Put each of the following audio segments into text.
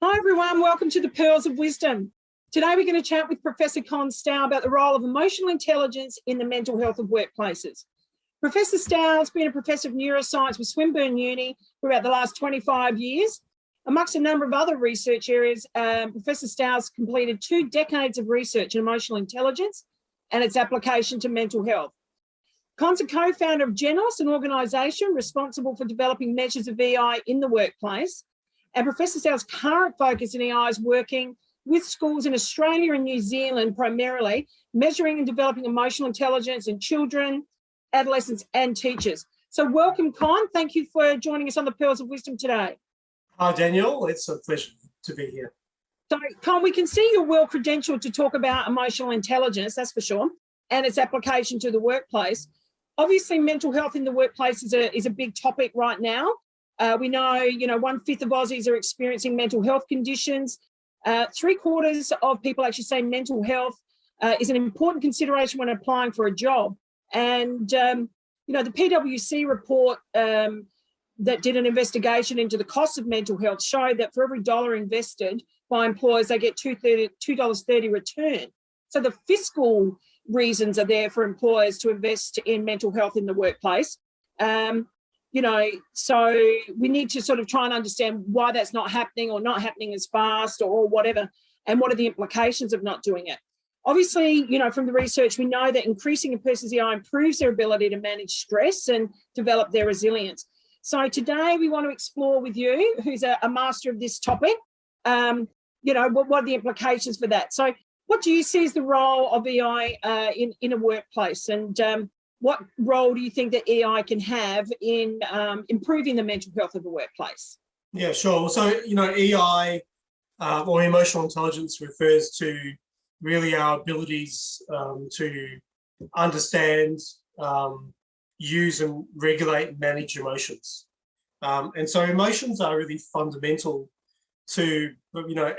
Hi everyone, welcome to the Pearls of Wisdom. Today we're going to chat with Professor Stough about the role of emotional intelligence in the mental health of workplaces. Professor Stough's been a professor of neuroscience with Swinburne Uni for about the last 25 years. Amongst a number of other research areas, Professor Stough's completed 2 decades of research in emotional intelligence and its application to mental health. Con's a co-founder of GENOS, an organisation responsible for developing measures of EI in the workplace. And Professor Stough's current focus in EI is working with schools in Australia and New Zealand primarily, measuring and developing emotional intelligence in children, adolescents and teachers. So welcome, Con. Thank you for joining us on the Pearls of Wisdom today. Hi, Daniel. It's a pleasure to be here. So, Con, we can see you're well credentialed to talk about emotional intelligence, that's for sure, and its application to the workplace. Obviously, mental health in the workplace is a big topic right now. We know, 1/5 of Aussies are experiencing mental health conditions. 3/4 of people actually say mental health is an important consideration when applying for a job. And, the PwC report that did an investigation into the cost of mental health showed that for every $1 invested by employers, they get $2.30 return. So the fiscal reasons are there for employers to invest in mental health in the workplace. So we need to sort of try and understand why that's not happening or not happening as fast or whatever, and what are the implications of not doing it. Obviously, from the research, we know that increasing a person's EI improves their ability to manage stress and develop their resilience. So today we want to explore with you, who's a master of this topic, what are the implications for that? So what do you see as the role of EI in a workplace, and what role do you think that EI can have in improving the mental health of the workplace? Yeah, sure. So, EI or emotional intelligence refers to really our abilities to understand, use and regulate and manage emotions. And so emotions are really fundamental to,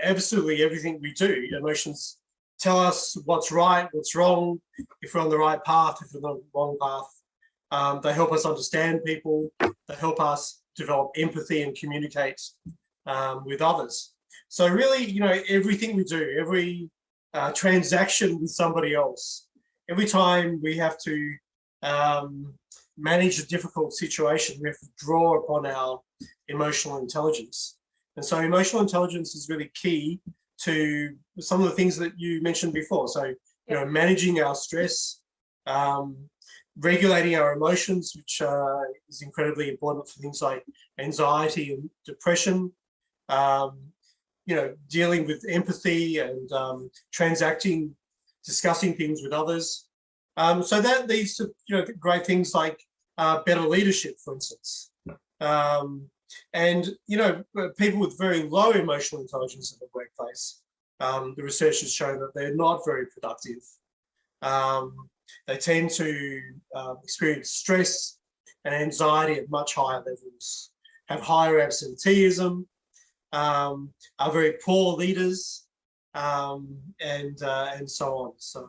absolutely everything we do. Emotions tell us what's right, what's wrong, if we're on the right path, if we're on the wrong path. They help us understand people. They help us develop empathy and communicate with others. So really, everything we do, every transaction with somebody else, every time we have to manage a difficult situation, we have to draw upon our emotional intelligence. And so emotional intelligence is really key to some of the things that you mentioned before. So, managing our stress, regulating our emotions, which is incredibly important for things like anxiety and depression, dealing with empathy and discussing things with others. So that leads to, great things like better leadership, for instance. And, people with very low emotional intelligence in the workplace, the research has shown that they're not very productive. They tend to experience stress and anxiety at much higher levels, have higher absenteeism, are very poor leaders, and so on. So,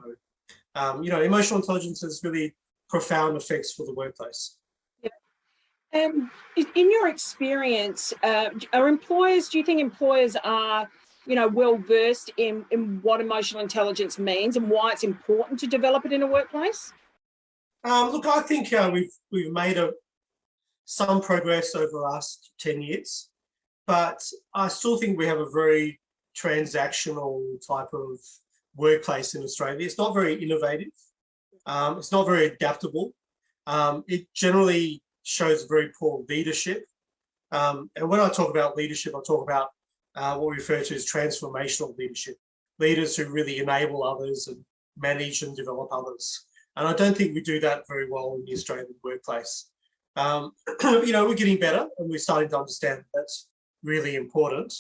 emotional intelligence has really profound effects for the workplace. In your experience, do you think employers are, well versed in what emotional intelligence means and why it's important to develop it in a workplace? Look, I think we've made some progress over the last 10 years, but I still think we have a very transactional type of workplace in Australia. It's not very innovative. It's not very adaptable. It generally shows very poor leadership. And when I talk about leadership, I talk about what we refer to as transformational leadership, leaders who really enable others and manage and develop others. And I don't think we do that very well in the Australian workplace. We're getting better and we're starting to understand that's really important.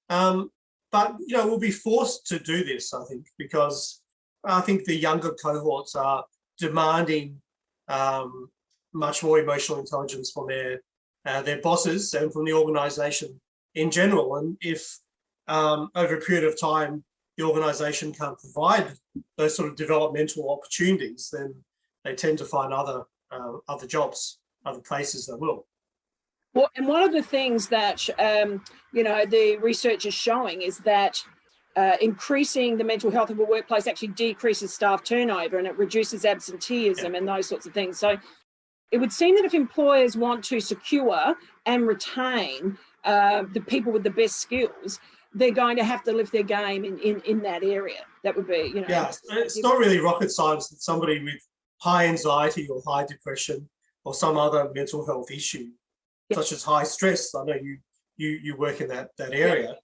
But, we'll be forced to do this, I think, because I think the younger cohorts are demanding much more emotional intelligence from their bosses and from the organisation in general. And if over a period of time the organisation can't provide those sort of developmental opportunities, then they tend to find other jobs, other places that will. Well, and one of the things that, the research is showing is that increasing the mental health of a workplace actually decreases staff turnover, and it reduces absenteeism and those sorts of things. So it would seem that if employers want to secure and retain the people with the best skills, they're going to have to lift their game in that area. That would be, Yeah, it's not really rocket science that somebody with high anxiety or high depression or some other mental health issue, such as high stress, I know you work in that area,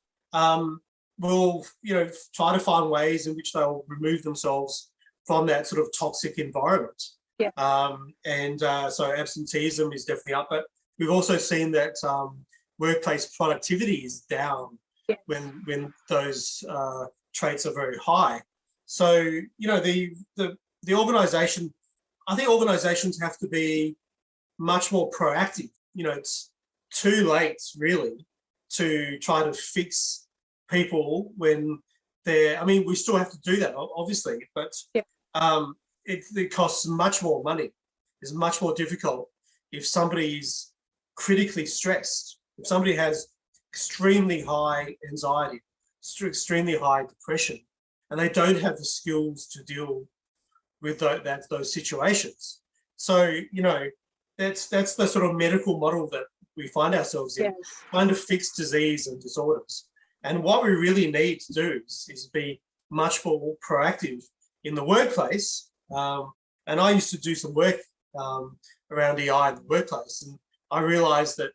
will try to find ways in which they'll remove themselves from that sort of toxic environment. So absenteeism is definitely up, but we've also seen that workplace productivity is down when those traits are very high. So the organisation, I think organisations have to be much more proactive. It's too late really to try to fix people when we still have to do that, obviously, but it costs much more money. It's much more difficult if somebody's critically stressed, if somebody has extremely high anxiety, extremely high depression, and they don't have the skills to deal with those situations. So, that's the sort of medical model that we find ourselves in, trying to fix disease and disorders. And what we really need to do is be much more proactive in the workplace. And I used to do some work around EI in the workplace, and I realized that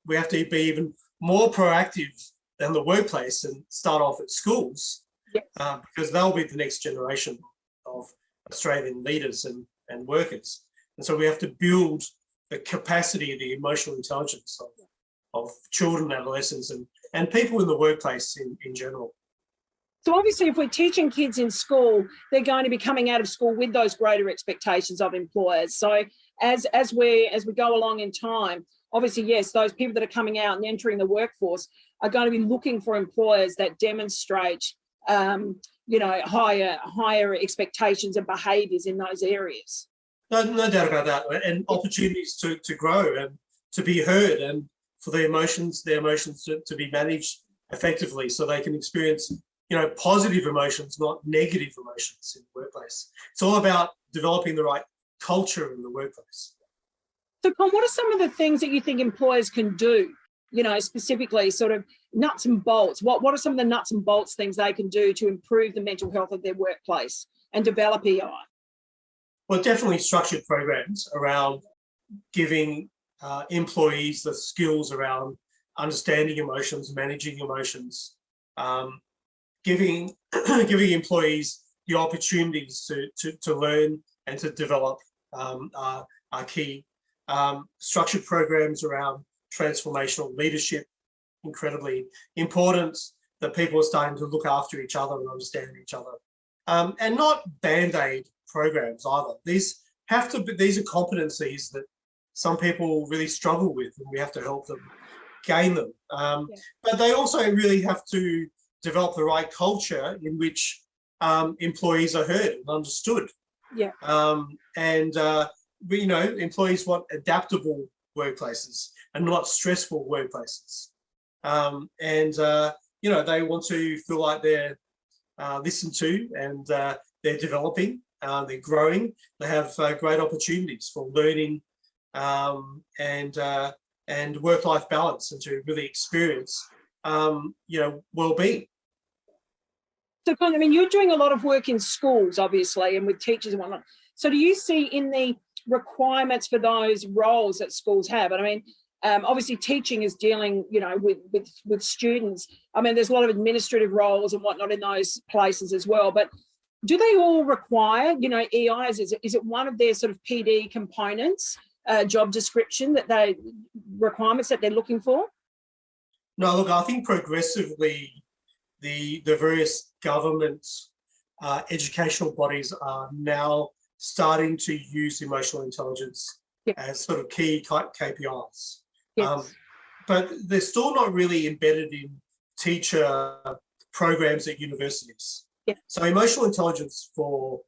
we have to be even more proactive than the workplace and start off at schools, because they'll be the next generation of Australian leaders and workers. And so we have to build the capacity, the emotional intelligence of children, adolescents, and people in the workplace in general. So obviously, if we're teaching kids in school, they're going to be coming out of school with those greater expectations of employers. So as we go along in time, obviously, yes, those people that are coming out and entering the workforce are going to be looking for employers that demonstrate, higher expectations and behaviours in those areas. No doubt about that, and opportunities to grow and to be heard, and for their emotions to be managed effectively, so they can experience positive emotions, not negative emotions in the workplace. It's all about developing the right culture in the workplace. So, Con, what are some of the things that you think employers can do, specifically sort of nuts and bolts? What are some of the nuts and bolts things they can do to improve the mental health of their workplace and develop EI? Well, definitely structured programs around giving employees the skills around understanding emotions, managing emotions, giving employees the opportunities to learn and to develop are key. Structured programs around transformational leadership, incredibly important, that people are starting to look after each other and understand each other. And not Band-Aid programs either. These are competencies that some people really struggle with, and we have to help them gain them. But they also really have to develop the right culture in which employees are heard and understood. Employees want adaptable workplaces and not stressful workplaces. They want to feel like they're listened to, and they're developing, they're growing, they have great opportunities for learning and work-life balance, and to really experience well-being. So, Con, you're doing a lot of work in schools, obviously, and with teachers and whatnot. So do you see in the requirements for those roles that schools have? And obviously teaching is dealing, with students. There's a lot of administrative roles and whatnot in those places as well. But do they all require, EIs? Is it one of their sort of PD components, job description, requirements that they're looking for? No, look, I think progressively the various government educational bodies are now starting to use emotional intelligence as sort of key KPIs. But they're still not really embedded in teacher programs at universities. So emotional intelligence for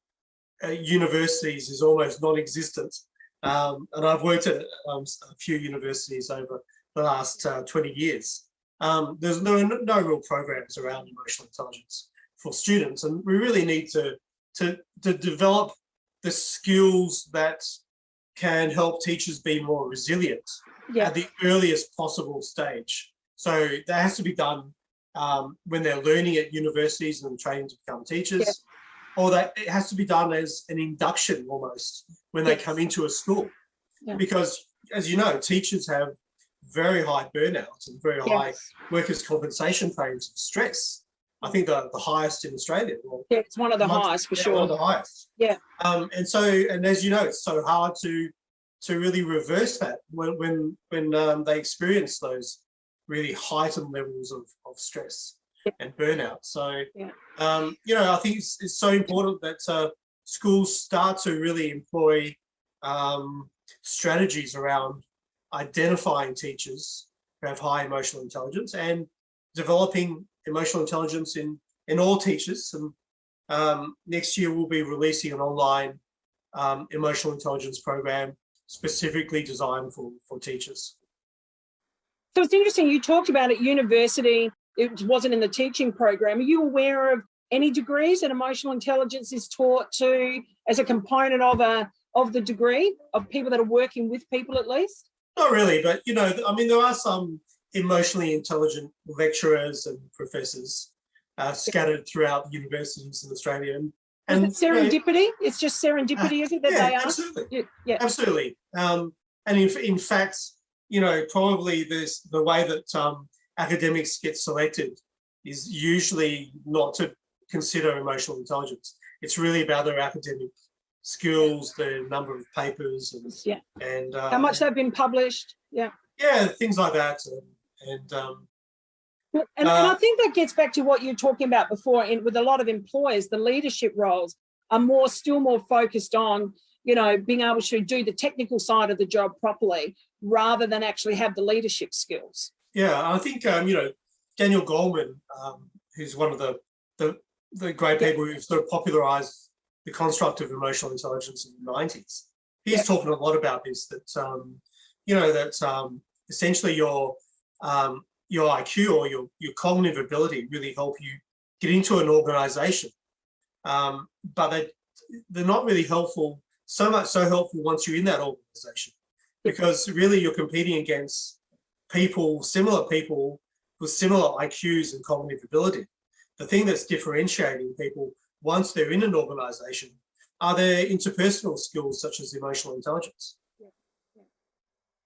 universities is almost non-existent. And I've worked at a few universities over the last 20 years. There's no real programs around emotional intelligence for students, and we really need to develop the skills that can help teachers be more resilient at the earliest possible stage. So that has to be done when they're learning at universities and training to become teachers, or that it has to be done as an induction almost when they come into a school. Because, as you know, teachers have very high burnout and very high workers' compensation claims of stress. I think the highest in Australia. Well, it's one of the highest for sure. One of the highest. And as you know, it's so hard to really reverse that when they experience those really heightened levels of stress and burnout. So, I think it's so important that schools start to really employ strategies around identifying teachers who have high emotional intelligence and developing emotional intelligence in all teachers. And next year we'll be releasing an online emotional intelligence program specifically designed for teachers. So it's interesting, you talked about at university, it wasn't in the teaching program. Are you aware of any degrees that emotional intelligence is taught to as a component of the degree, of people that are working with people at least? Not really, but there are some emotionally intelligent lecturers and professors scattered throughout universities in Australia. And is it serendipity? It's just serendipity, is it, that they are? Absolutely. Absolutely. And in fact, probably the way that academics get selected is usually not to consider emotional intelligence. It's really about their academic skills, the number of papers, and how much they've been published. Things like that. And I think that gets back to what you were talking about before. With a lot of employers, the leadership roles are still more focused on, being able to do the technical side of the job properly rather than actually have the leadership skills. I think Daniel Goleman, who's one of the great people who sort of popularised the construct of emotional intelligence in the 90s. He's talking a lot about this, that essentially your IQ or your cognitive ability really help you get into an organisation, but they're not really helpful. So helpful once you're in that organisation, because really you're competing against similar people with similar IQs and cognitive ability. The thing that's differentiating people once they're in an organisation are their interpersonal skills, such as emotional intelligence.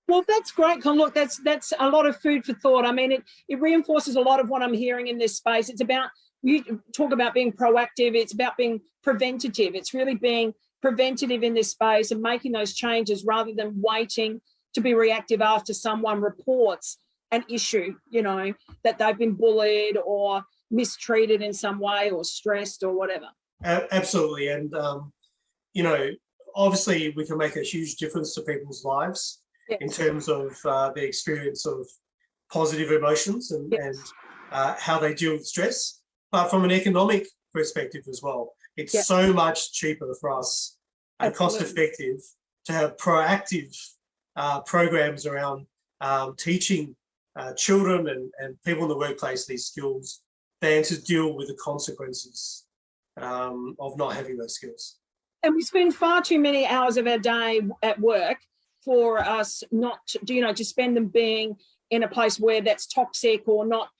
Well, that's great, Con. Look, that's a lot of food for thought. I mean, it reinforces a lot of what I'm hearing in this space. It's about, you talk about being proactive. It's about being preventative. It's really being preventative in this space and making those changes rather than waiting to be reactive after someone reports an issue, that they've been bullied or mistreated in some way or stressed or whatever. Absolutely. And, obviously we can make a huge difference to people's lives in terms of the experience of positive emotions and how they deal with stress. But from an economic perspective as well, it's so much cheaper for us and cost-effective to have proactive programs around teaching children and people in the workplace these skills than to deal with the consequences of not having those skills. And we spend far too many hours of our day at work for us not to spend them being in a place where that's toxic or not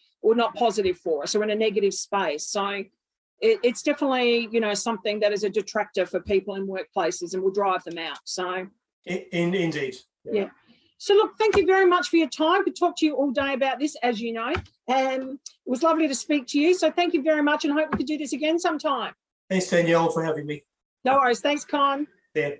positive for us, or in a negative space. So it's definitely, something that is a detractor for people in workplaces and will drive them out. So indeed. Yeah. So look, thank you very much for your time. Could talk to you all day about this, as you know, and it was lovely to speak to you. So thank you very much, and hope we could do this again sometime. Thanks, Danielle, for having me. No worries. Thanks, Con. Yeah.